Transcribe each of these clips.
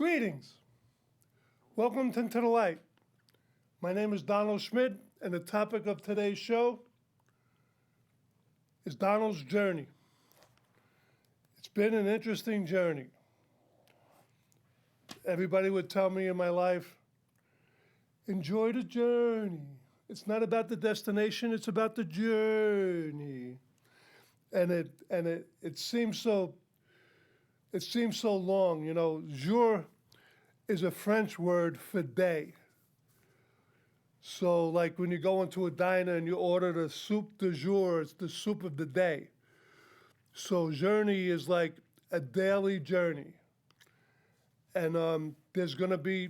Greetings. Welcome to the light. My name is Donald Schmid, and the topic of today's show is Donald's journey. It's been an interesting journey. Everybody would tell me in my life, enjoy the journey. It's not about the destination, it's about the journey. And it seems so long, you know. Jour is a French word for day. So like when you go into a diner and you order the soup du jour, it's the soup of the day. So journey is like a daily journey. And there's gonna be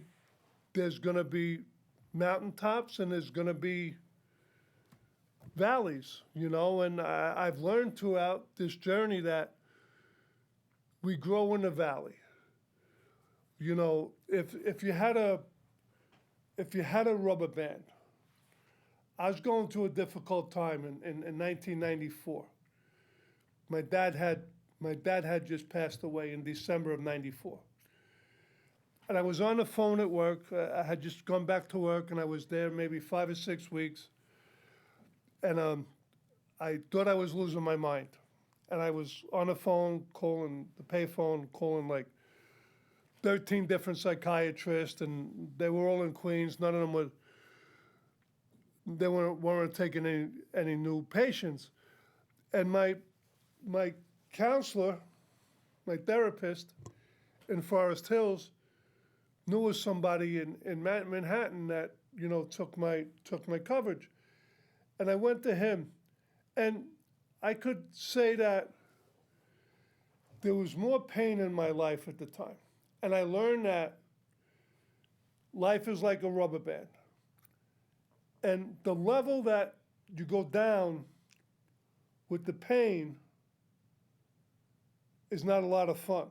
mountaintops and there's gonna be valleys, you know, and I've learned throughout this journey that we grow in the valley. You know, if you had a rubber band, I was going through a difficult time in 1994. My dad had just passed away in December of '94. And I was on the phone at work. I had just gone back to work, and I was there maybe 5 or 6 weeks. And I thought I was losing my mind. And I was on the phone calling the payphone, calling like 13 different psychiatrists, and they were all in Queens. None of them weren't taking any new patients. And my counselor, my therapist in Forest Hills, knew of somebody in Manhattan that, you know, took my coverage. And I went to him, and I could say that there was more pain in my life at the time. And I learned that life is like a rubber band. And the level that you go down with the pain is not a lot of fun.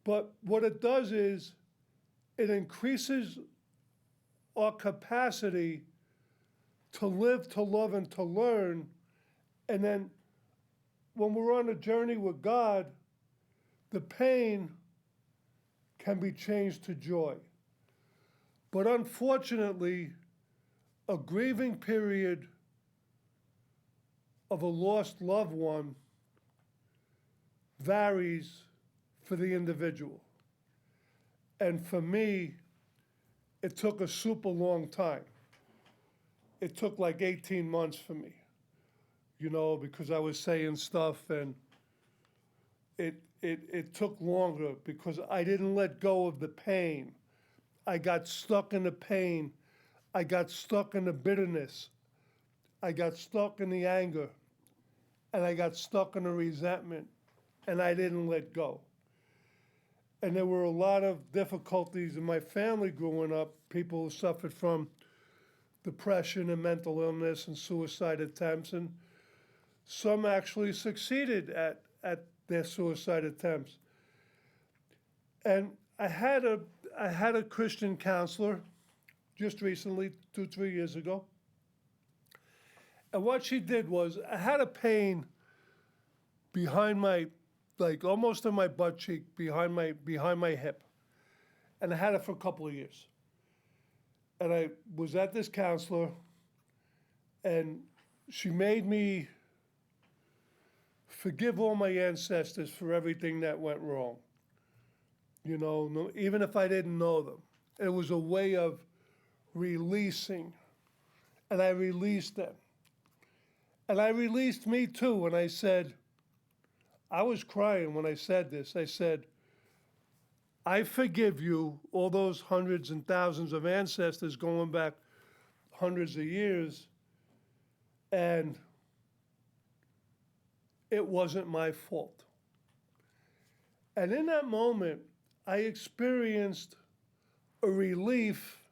But what it does is it increases our capacity to live, to love, and to learn. And then when we're on a journey with God, the pain can be changed to joy. But unfortunately, a grieving period of a lost loved one varies for the individual. And for me, it took a super long time. It took like 18 months for me, you know, because I was saying stuff, and it took longer because I didn't let go of the pain. I got stuck in the pain. I got stuck in the bitterness. I got stuck in the anger. And I got stuck in the resentment. And I didn't let go. And there were a lot of difficulties in my family growing up. People who suffered from depression and mental illness and suicide attempts. And some actually succeeded at their suicide attempts. And I had a Christian counselor just recently, 2-3 years ago. And what she did was, I had a pain behind my, like almost in my butt cheek, behind my hip. And I had it for a couple of years. And I was at this counselor, and she made me forgive all my ancestors for everything that went wrong. You know, even if I didn't know them. It was a way of releasing. And I released them. And I released me too. And I said, I was crying when I said this. I said, I forgive you, all those hundreds and thousands of ancestors going back hundreds of years. And it wasn't my fault. And in that moment, I experienced a relief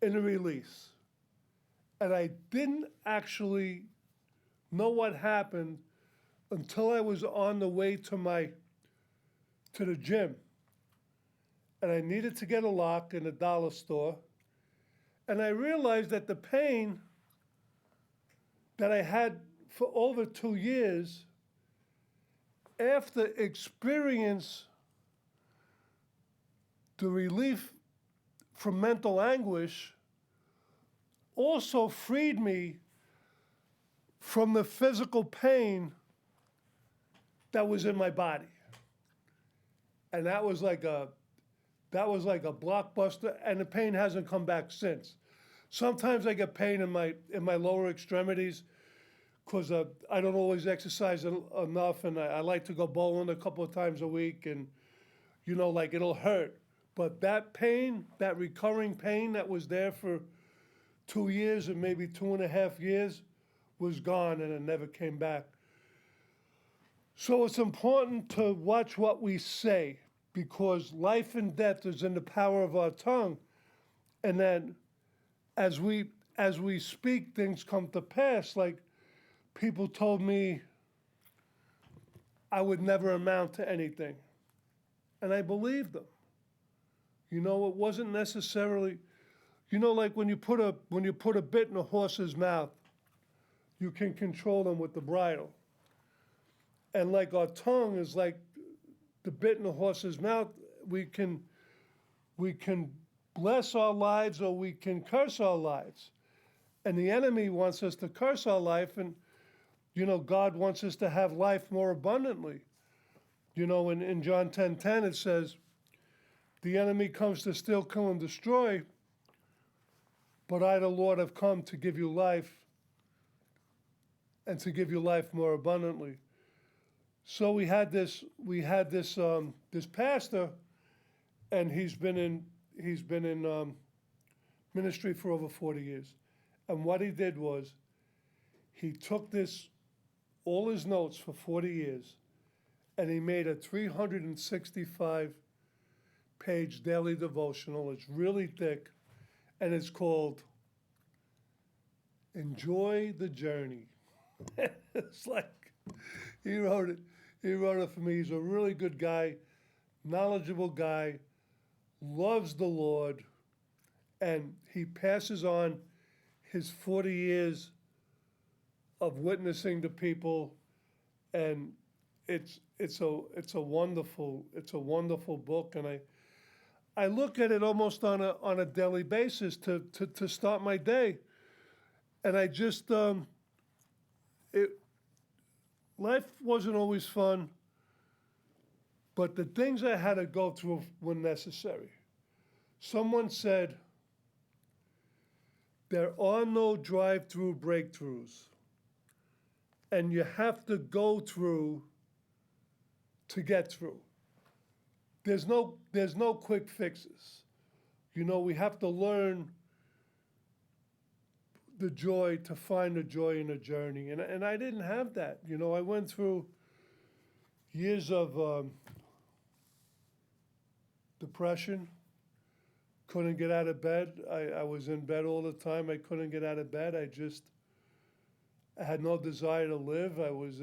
in a release. And I didn't actually know what happened until I was on the way to the gym. And I needed to get a lock in a dollar store. And I realized that the pain that I had for over 2 years, after experience the relief from mental anguish also freed me from the physical pain that was in my body. And that was like a blockbuster, and the pain hasn't come back since. Sometimes I get pain in my lower extremities because I don't always exercise enough, and I like to go bowling a couple of times a week, and like it'll hurt. But that pain, that recurring pain that was there for 2 years and maybe 2.5 years, was gone, and it never came back. So it's important to watch what we say, because life and death is in the power of our tongue. And then as we speak, things come to pass. Like, people told me I would never amount to anything. And I believed them. It wasn't necessarily, like when you put a bit in a horse's mouth, you can control them with the bridle. And like our tongue is like the bit in the horse's mouth, we can bless our lives or we can curse our lives. And the enemy wants us to curse our life, and God wants us to have life more abundantly. In John 10:10 it says, the enemy comes to steal, kill, and destroy, but I, the Lord, have come to give you life, and to give you life more abundantly. So we had this pastor, and he's been in ministry for over 40 years. And what he did was, he took all his notes for 40 years, and he made a 365-page daily devotional. It's really thick, and it's called Enjoy the Journey. It's like, he wrote it for me. He's a really good guy, knowledgeable guy, loves the Lord, and he passes on his 40 years of witnessing to people, and it's a wonderful book, and I look at it almost on a daily basis to start my day, and I just life wasn't always fun, but the things I had to go through were necessary. Someone said, there are no drive-through breakthroughs, and you have to go through to get through. There's no quick fixes. We have to learn the joy, to find the joy in the journey. And I didn't have that. I went through years of depression, couldn't get out of bed. I was in bed all the time. I couldn't get out of bed. I had no desire to live. I was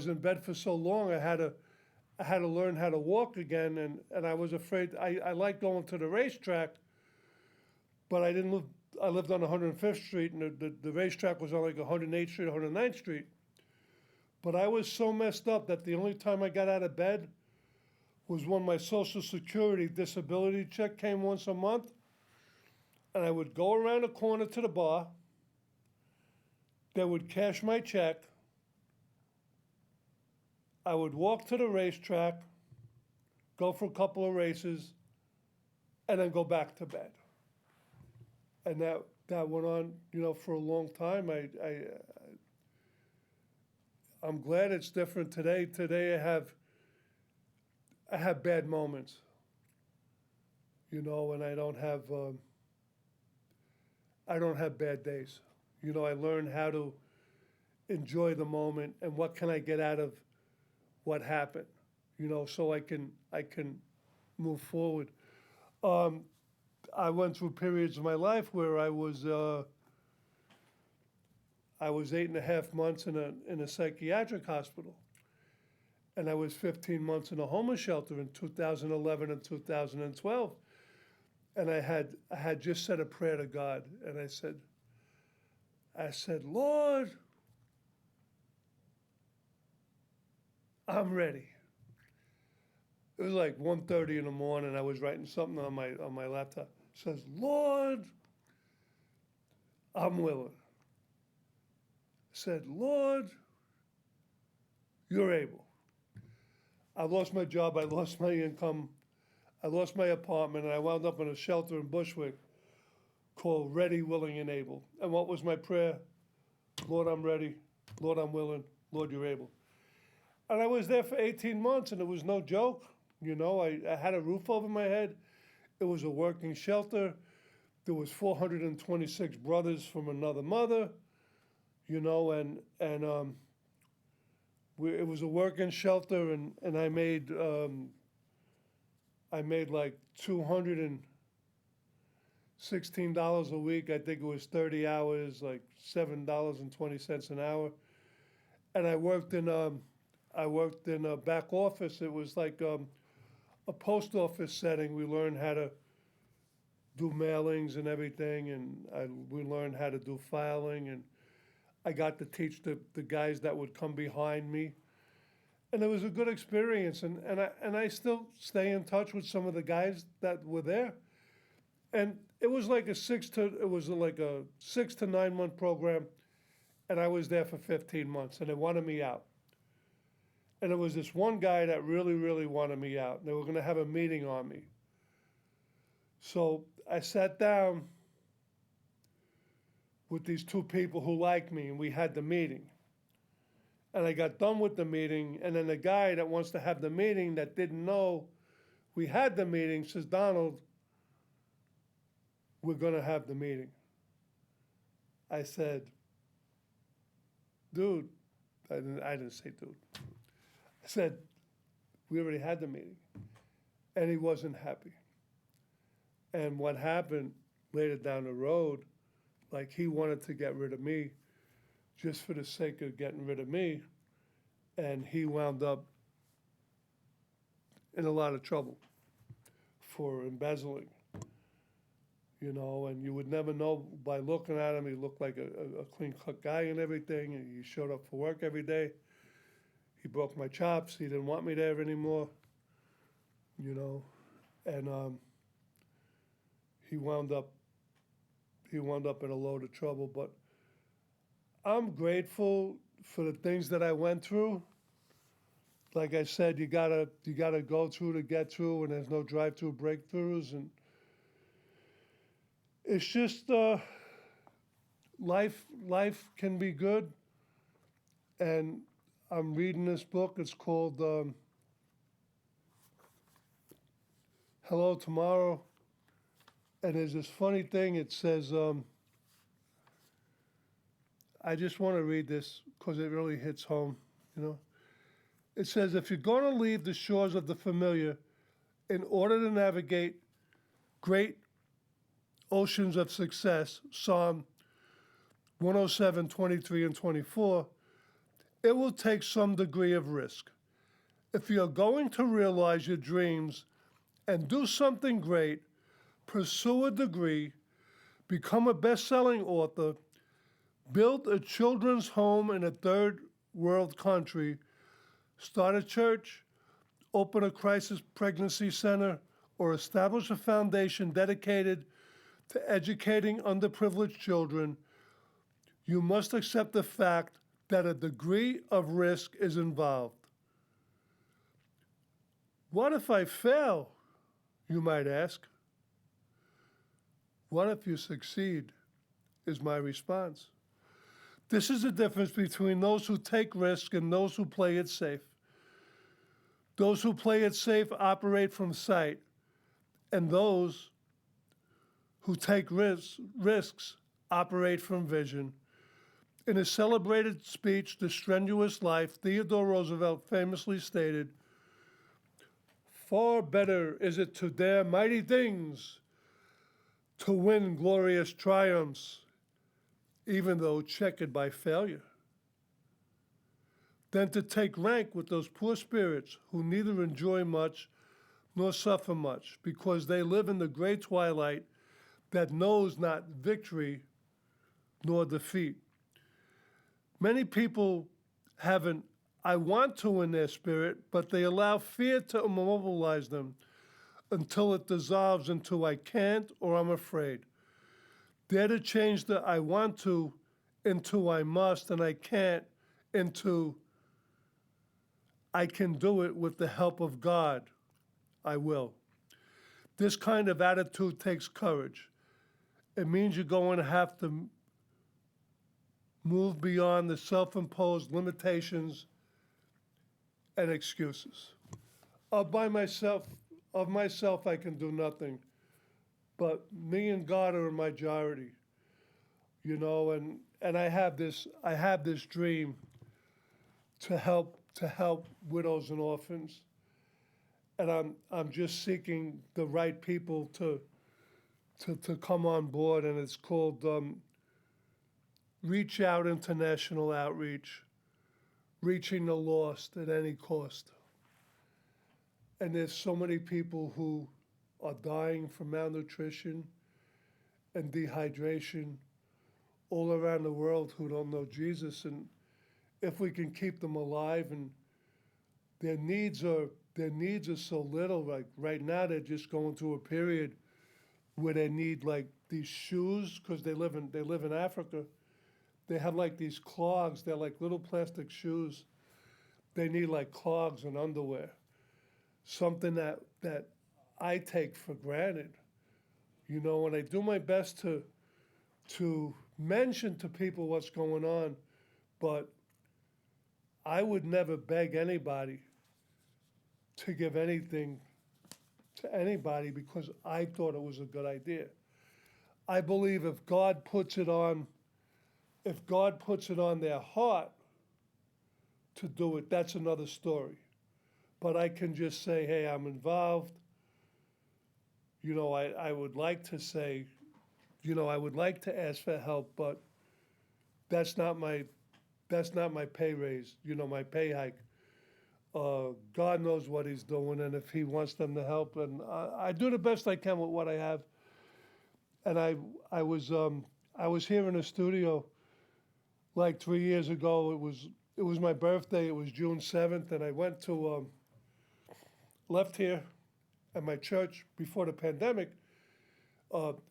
in bed for so long. I had to learn how to walk again, and I was afraid. I liked going to the racetrack, but I lived on 105th Street, and the racetrack was on like 108th Street, 109th Street. But I was so messed up that the only time I got out of bed was when my Social Security disability check came once a month, and I would go around the corner to the bar. They would cash my check. I would walk to the racetrack, go for a couple of races, and then go back to bed. And that went on, for a long time. I'm glad it's different today. Today I have bad moments, and I don't have bad days. I learned how to enjoy the moment and what can I get out of what happened, so I can move forward. I went through periods of my life where I was 8.5 months in a psychiatric hospital, and I was 15 months in a homeless shelter in 2011 and 2012. And I had just said a prayer to God, and I said, Lord, I'm ready. It was like 1:30 in the morning. I was writing something on my laptop. It says, Lord, I'm willing. I said, Lord, you're able. I lost my job. I lost my income. I lost my apartment, and I wound up in a shelter in Bushwick called Ready, Willing, and Able. And what was my prayer? Lord, I'm ready. Lord, I'm willing. Lord, you're able. And I was there for 18 months, and it was no joke. You know, I had a roof over my head. It was a working shelter. There was 426 brothers from another mother, you know, it was a working shelter, and I made like $216 a week. I think it was 30 hours, like $7.20 an hour. And I worked in a back office. It was like a post office setting. We learned how to do mailings and everything, and we learned how to do filing, and I got to teach the guys that would come behind me. And it was a good experience, and I still stay in touch with some of the guys that were there. And it was like a 6 to 9 month program, and I was there for 15 months, and they wanted me out. And there was this one guy that really, really wanted me out. They were going to have a meeting on me. So I sat down with these two people who liked me, and we had the meeting. And I got done with the meeting, and then the guy that wants to have the meeting that didn't know we had the meeting says, Donald, we're going to have the meeting. I said, dude, I didn't say dude. I said, we already had the meeting. And he wasn't happy. And what happened later down the road, like he wanted to get rid of me just for the sake of getting rid of me. And he wound up in a lot of trouble for embezzling, you know, and you would never know by looking at him. He looked like a clean-cut guy and everything, and he showed up for work every day. He broke my chops. He didn't want me there anymore, you know, and he wound up in a load of trouble. But I'm grateful for the things that I went through. Like I said, you gotta go through to get through, and there's no drive-through breakthroughs, and it's just life can be good. And I'm reading this book. It's called Hello Tomorrow. And there's this funny thing. It says, I just want to read this because it really hits home, you know. It says, if you're going to leave the shores of the familiar in order to navigate great oceans of success, Psalm 107, 23 and 24, it will take some degree of risk. If you're going to realize your dreams and do something great, pursue a degree, become a best-selling author, build a children's home in a third world country, start a church, open a crisis pregnancy center, or establish a foundation dedicated to educating underprivileged children, you must accept the fact that a degree of risk is involved. What if I fail, you might ask? What if you succeed, is my response. This is the difference between those who take risk and those who play it safe. Those who play it safe operate from sight, and those who take risks operate from vision. In a celebrated speech, The Strenuous Life, Theodore Roosevelt famously stated, far better is it to dare mighty things, to win glorious triumphs, even though checkered by failure, than to take rank with those poor spirits who neither enjoy much nor suffer much, because they live in the gray twilight that knows not victory nor defeat. Many people have an I want to in their spirit, but they allow fear to immobilize them until it dissolves into I can't or I'm afraid. Dare to change the I want to into I must and I can't into I can do it with the help of God. I will. This kind of attitude takes courage. It means you're going to have to move beyond the self-imposed limitations and excuses. Of by myself, of myself I can do nothing, but me and God are a majority, and I have this dream to help widows and orphans, and I'm just seeking the right people to come on board, and it's called Reach Out International Outreach, reaching the lost at any cost. And there's so many people who are dying from malnutrition and dehydration all around the world who don't know Jesus. And if we can keep them alive, and their needs are so little. Like right now, they're just going through a period where they need like these shoes because they live in Africa. They have like these clogs. They're like little plastic shoes. They need like clogs and underwear. Something that I take for granted. And I do my best to mention to people what's going on, but I would never beg anybody to give anything to anybody because I thought it was a good idea. I believe if God puts it on their heart to do it, that's another story. But I can just say, hey, I'm involved. I would like to say, I would like to ask for help, but that's not my pay raise, my pay hike. God knows what He's doing, and if He wants them to help, and I do the best I can with what I have. And I was here in the studio like 3 years ago. It was my birthday. It was June 7th, and I went to left here at my church before the pandemic,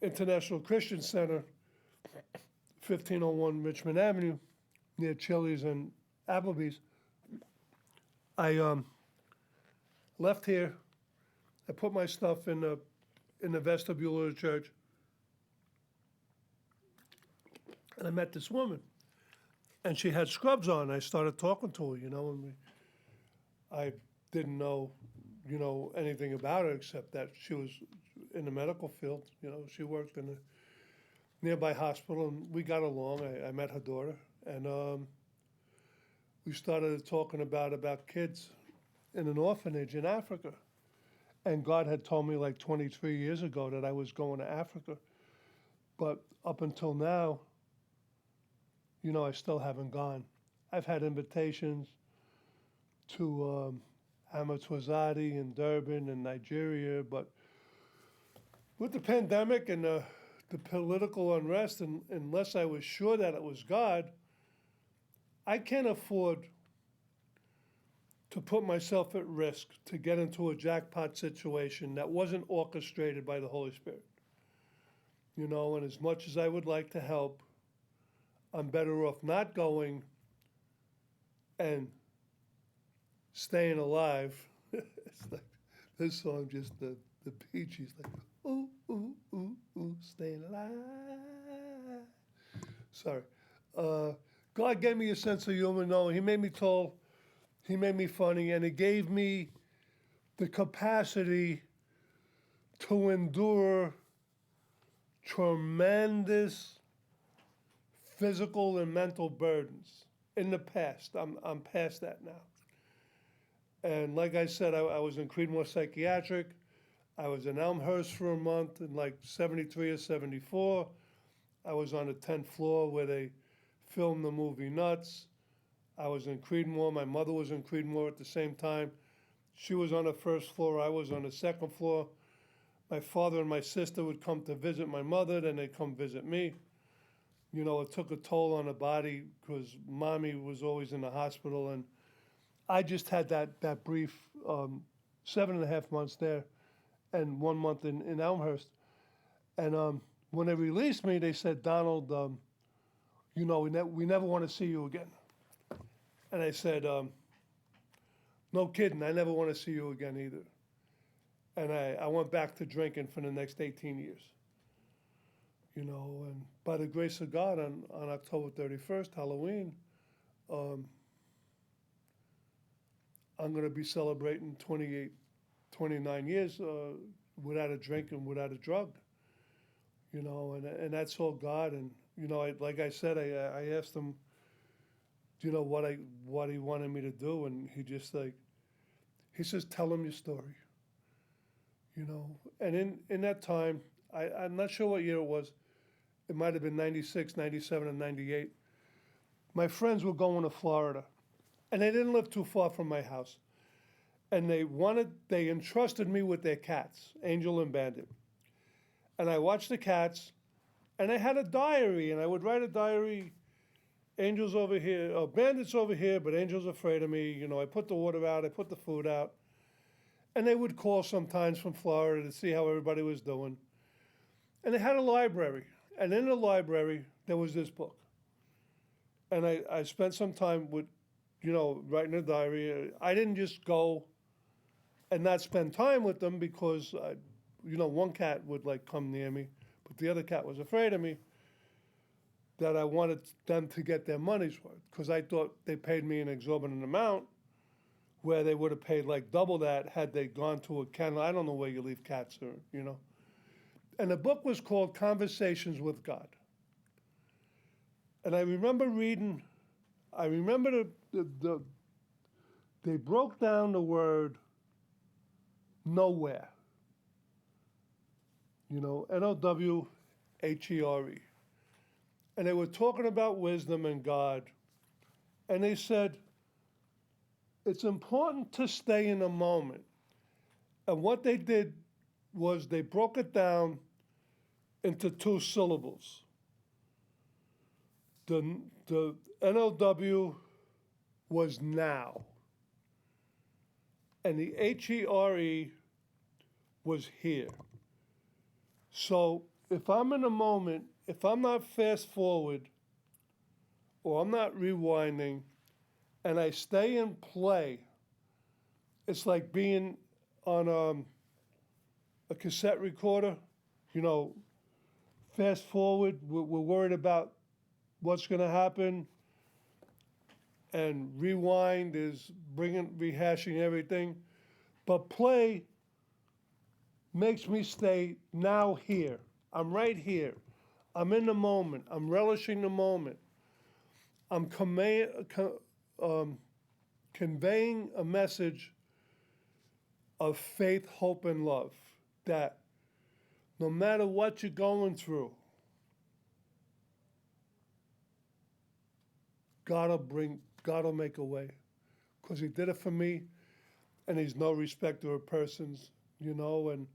International Christian Center, 1501 Richmond Avenue, near Chili's and Applebee's. I left here. I put my stuff in the vestibule of the church, and I met this woman, and she had scrubs on. I started talking to her, and I didn't know, anything about her except that she was in the medical field. She worked in a nearby hospital, and we got along. I met her daughter, and we started talking about kids in an orphanage in Africa. And God had told me like 23 years ago that I was going to Africa. But up until now, I still haven't gone. I've had invitations to Amatwazadi in Durban and Nigeria, but with the pandemic and the political unrest, and unless I was sure that it was God, I can't afford to put myself at risk to get into a jackpot situation that wasn't orchestrated by the Holy Spirit. And as much as I would like to help, I'm better off not going and staying alive. It's like this song, just the peaches, like, ooh, ooh, ooh, ooh, staying alive. Sorry. God gave me a sense of humor. No, He made me tall. He made me funny, and He gave me the capacity to endure tremendous physical and mental burdens in the past. I'm past that now. And like I said, I was in Creedmoor Psychiatric. I was in Elmhurst for a month in like 73 or 74. I was on the 10th floor where they filmed the movie Nuts. I was in Creedmoor. My mother was in Creedmoor at the same time. She was on the first floor. I was on the second floor. My father and my sister would come to visit my mother, then they'd come visit me. It took a toll on the body because mommy was always in the hospital, and I just had that brief 7.5 months there and 1 month in Elmhurst. And when they released me, they said, Donald, we never want to see you again. And I said, no kidding, I never want to see you again either. And I went back to drinking for the next 18 years. And by the grace of God, on October 31st, Halloween, um, I'm going to be celebrating 29 years without a drink and without a drug. And that's all God. And like I said, I asked him, what he wanted me to do, and he says, tell him your story. And in that time, I'm not sure what year it was. It might have been 96, 97, and 98. My friends were going to Florida, and they didn't live too far from my house. And they entrusted me with their cats, Angel and Bandit. And I watched the cats, and I had a diary, and I would write a diary. Angel's over here, Bandit's over here, but Angel's afraid of me. I put the water out, I put the food out. And they would call sometimes from Florida to see how everybody was doing. And they had a library. And in the library, there was this book. And I spent some time with, writing a diary. I didn't just go and not spend time with them because, one cat would come near me, but the other cat was afraid of me. That I wanted them to get their money's worth because I thought they paid me an exorbitant amount where they would have paid double that had they gone to a kennel. I don't know where you leave cats or. And the book was called Conversations with God. And I remember reading, they broke down the word nowhere. Nowhere. And they were talking about wisdom and God. And they said, it's important to stay in the moment. And what they did was they broke it down into 2 syllables. The NOW was now. And the HERE was here. So if I'm in a moment, if I'm not fast forward or I'm not rewinding and I stay in play, it's like being on a cassette recorder, fast forward, we're worried about what's going to happen, and rewind is rehashing everything. But play makes me stay now here. I'm right here. I'm in the moment. I'm relishing the moment. I'm conveying a message of faith, hope, and love. That no matter what you're going through, God will make a way. Because he did it for me, and he's no respecter of persons, and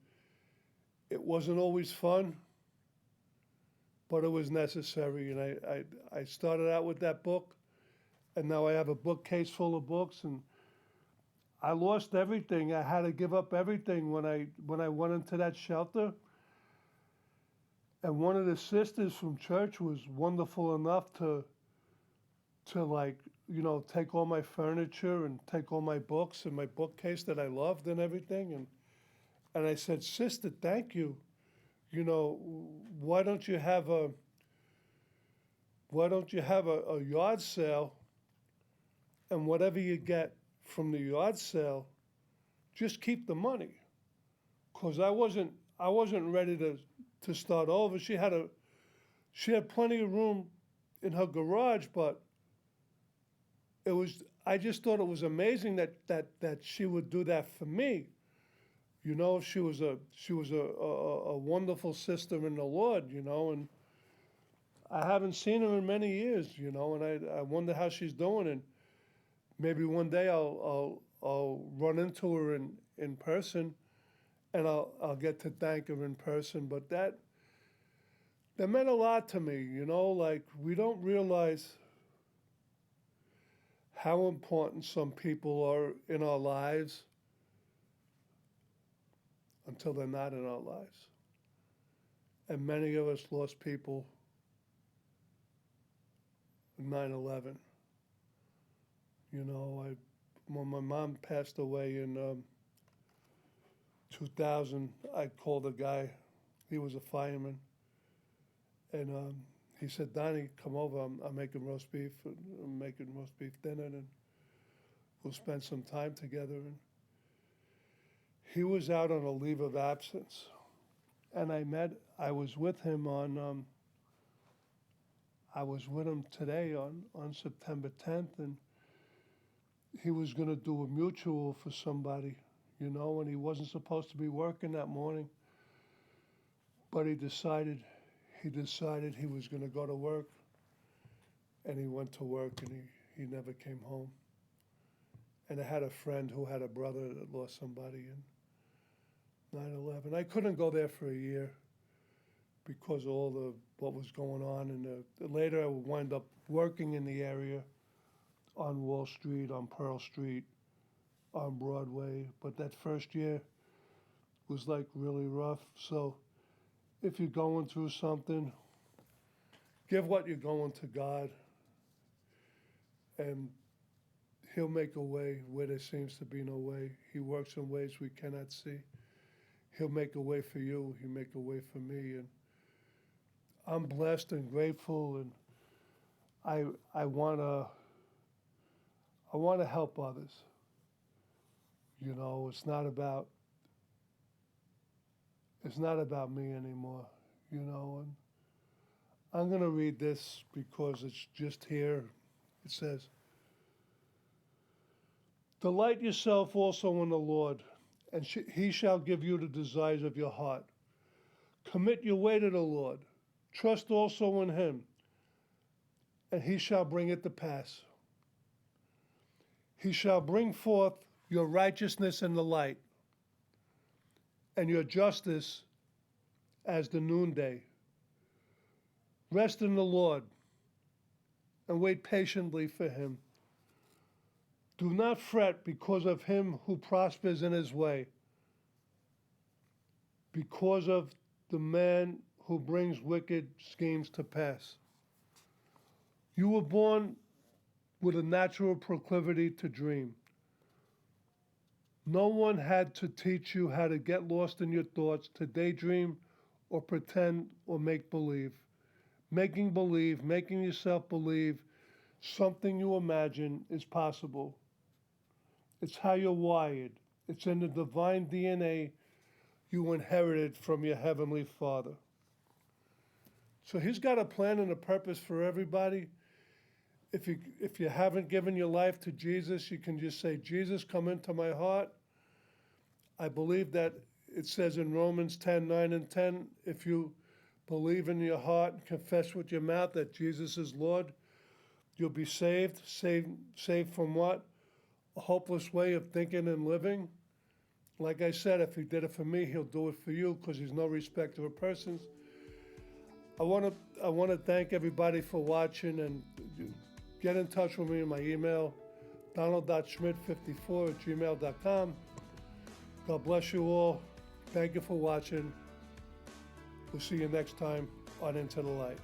it wasn't always fun. But it was necessary, and I started out with that book, and now I have a bookcase full of books, and I lost everything. I had to give up everything when I went into that shelter. And one of the sisters from church was wonderful enough to take all my furniture and take all my books and my bookcase that I loved and everything, and I said, Sister, thank you. Why don't you have a yard sale, and whatever you get from the yard sale, just keep the money, because I wasn't ready to start over. She had plenty of room in her garage, but I just thought it was amazing that she would do that for me. She was a wonderful sister in the Lord, and I haven't seen her in many years, and I wonder how she's doing, and maybe one day I'll run into her in person, and I'll get to thank her in person. But that meant a lot to me, we don't realize how important some people are in our lives until they're not in our lives. And many of us lost people in 9/11. You know, when my mom passed away in 2000, I called a guy. He was a fireman. And he said, Donnie, come over. I'm making roast beef. I'm making roast beef dinner, and we'll spend some time together. And he was out on a leave of absence. And I was with him I was with him today on September 10th, and he was going to do a mutual for somebody, you know, and he wasn't supposed to be working that morning. But he decided he was going to go to work, and he went to work, and he never came home. And I had a friend who had a brother that lost somebody in 9/11. I couldn't go there for a year because of what was going on. And later I would wind up working in the area on Wall Street, on Pearl Street, on Broadway. But that first year was like really rough. So if you're going through something, give what you're going to God, and He'll make a way where there seems to be no way. He works in ways we cannot see. He'll make a way for you. He'll make a way for me. And I'm blessed and grateful, and I wanna help others. You know, it's not about me anymore, you know. And I'm going to read this because it's just here. It says, delight yourself also in the Lord, and he shall give you the desires of your heart. Commit your way to the Lord. Trust also in him, and he shall bring it to pass. He shall bring forth your righteousness in the light, and your justice as the noonday. Rest in the Lord and wait patiently for him. Do not fret because of him who prospers in his way, because of the man who brings wicked schemes to pass. You were born with a natural proclivity to dream. No one had to teach you how to get lost in your thoughts, to daydream or pretend or make believe. Making yourself believe something you imagine is possible. It's how you're wired. It's in the divine DNA you inherited from your Heavenly Father. So He's got a plan and a purpose for everybody. If you haven't given your life to Jesus, you can just say, Jesus, come into my heart. I believe that it says in Romans 10:9 and 10, if you believe in your heart and confess with your mouth that Jesus is Lord, you'll be saved. Saved from what? A hopeless way of thinking and living. Like I said, if He did it for me, He'll do it for you, because He's no respecter of persons. I want to thank everybody for watching, and get in touch with me in my email, donald.schmid54@gmail.com. God bless you all. Thank you for watching. We'll see you next time on Into the Light.